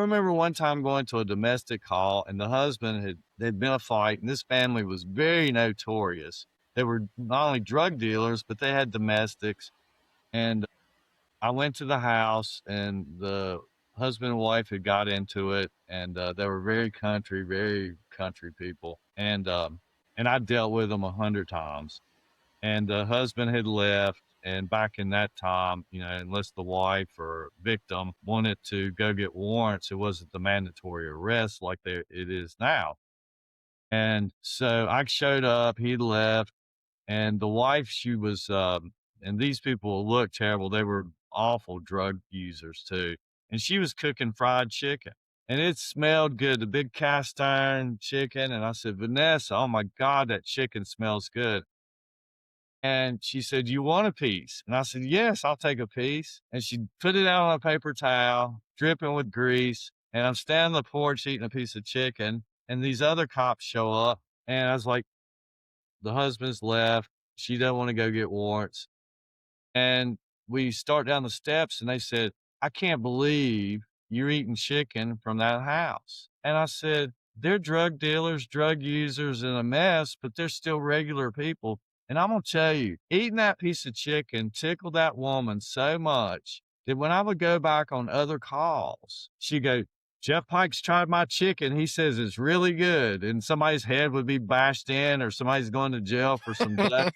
remember one time going to a domestic call, and the husband there'd been a fight, and this family was very notorious. They were not only drug dealers, but they had domestics. And I went to the house, and the husband and wife had got into it, and they were very country people. And I dealt with them 100 times. And the husband had left. And back in that time, unless the wife or victim wanted to go get warrants, it wasn't the mandatory arrest like it is now. And so I showed up, he left, and the wife, she was, and these people looked terrible. They were awful drug users too. And she was cooking fried chicken, and it smelled good, the big cast iron chicken. And I said, Vanessa, oh my God, that chicken smells good. And she said, you want a piece? And I said, yes, I'll take a piece. And she put it out on a paper towel, dripping with grease. And I'm standing on the porch eating a piece of chicken. And these other cops show up. And I was like, the husband's left. She doesn't want to go get warrants. And we start down the steps, and they said, I can't believe you're eating chicken from that house. And I said, they're drug dealers, drug users, and a mess, but they're still regular people. And I'm going to tell you, eating that piece of chicken tickled that woman so much that when I would go back on other calls, she'd go, Jeff Pike's tried my chicken. He says it's really good. And somebody's head would be bashed in, or somebody's going to jail for some blood.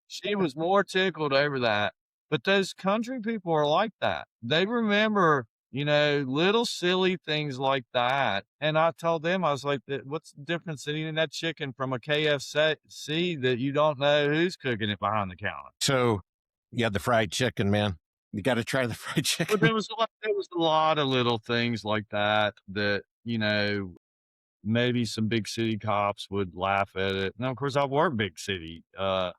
She was more tickled over that. But those country people are like that. They remember, little silly things like that. And I told them, I was like, what's the difference in eating that chicken from a KFC that you don't know who's cooking it behind the counter? So, yeah, the fried chicken, man. You got to try the fried But chicken. there was a lot of little things like that, maybe some big city cops would laugh at it. Now, of course, I work big city. I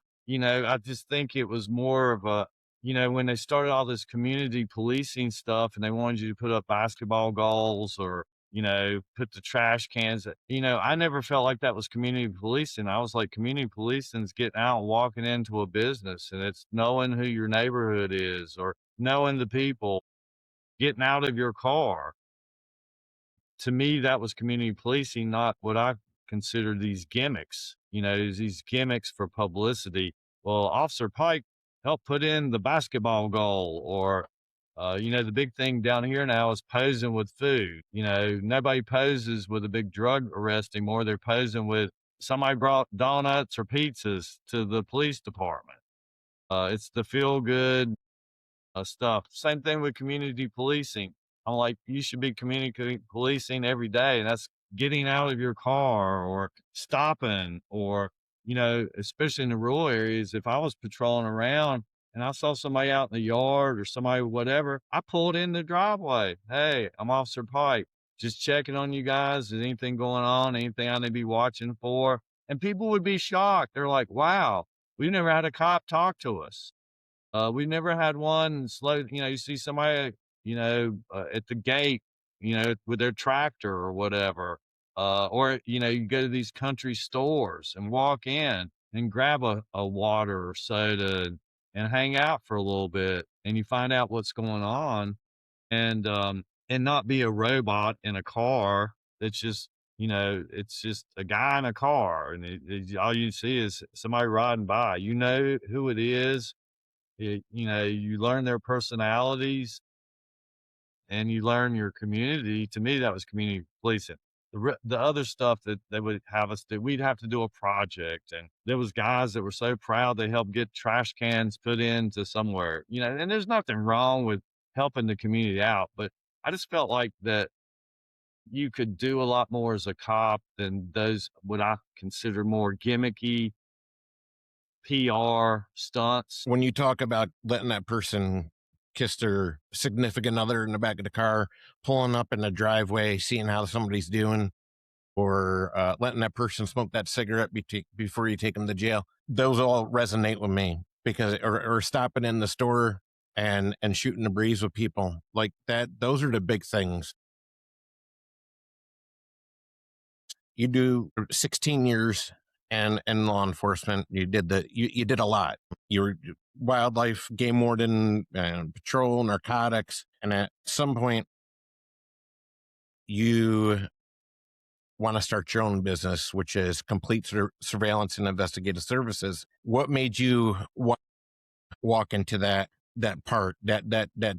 just think it was more of when they started all this community policing stuff and they wanted you to put up basketball goals or, put the trash cans. I never felt like that was community policing. I was like, community policing is getting out and walking into a business, and it's knowing who your neighborhood is or knowing the people, getting out of your car. To me, that was community policing, not what I consider these gimmicks, these gimmicks for publicity. Well, Officer Pike helped put in the basketball goal, or, the big thing down here now is posing with food. Nobody poses with a big drug arrest anymore. They're posing with somebody brought donuts or pizzas to the police department. It's the feel good stuff. Same thing with community policing. I'm like, you should be community policing every day. And that's getting out of your car or stopping, or, especially in the rural areas. If I was patrolling around and I saw somebody out in the yard or somebody, whatever, I pulled in the driveway. Hey, I'm Officer Pike. Just checking on you guys. Is anything going on? Anything I need to be watching for? And people would be shocked. They're like, wow, we've never had a cop talk to us. We never had one slow, you see somebody, at the gate, with their tractor or whatever. Or, you go to these country stores and walk in and grab a water or soda and hang out for a little bit, and you find out what's going on, and not be a robot in a car that's just, it's just a guy in a car, and all you see is somebody riding by. You know who it is. You learn their personalities and you learn your community. To me, that was community policing. The other stuff that they would have us do, we'd have to do a project, and there was guys that were so proud they helped get trash cans put into somewhere, and there's nothing wrong with helping the community out, but I just felt like that you could do a lot more as a cop than those what I consider more gimmicky PR stunts. When you talk about letting that person kiss their significant other in the back of the car, pulling up in the driveway, seeing how somebody's doing, or letting that person smoke that cigarette before you take them to jail, those all resonate with me, because or stopping in the store and shooting the breeze with people like that. Those are the big things. You do 16 years and in law enforcement. You did you did a lot. You were wildlife, game warden, patrol, narcotics, and at some point you want to start your own business, which is complete surveillance and investigative services. What made you walk into that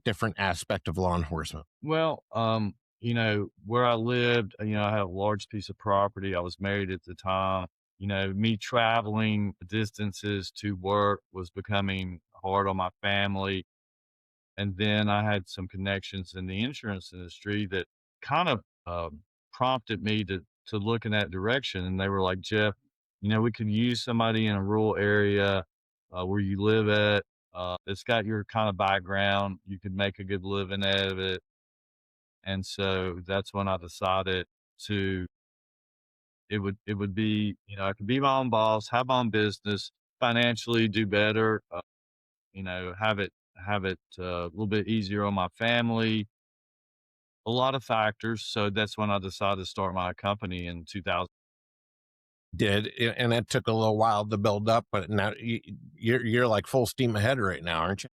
different aspect of law enforcement? Well, where I lived, I had a large piece of property. I was married at the time. Me traveling distances to work was becoming hard on my family. And then I had some connections in the insurance industry that kind of prompted me to look in that direction. And they were like, Jeff, we could use somebody in a rural area where you live at. It's got your kind of background. You could make a good living out of it. And so that's when I decided to it would be, I could be my own boss, have my own business, financially do better, have it a little bit easier on my family, a lot of factors. So that's when I decided to start my company in 2000. And it took a little while to build up, but now you're like full steam ahead right now, aren't you?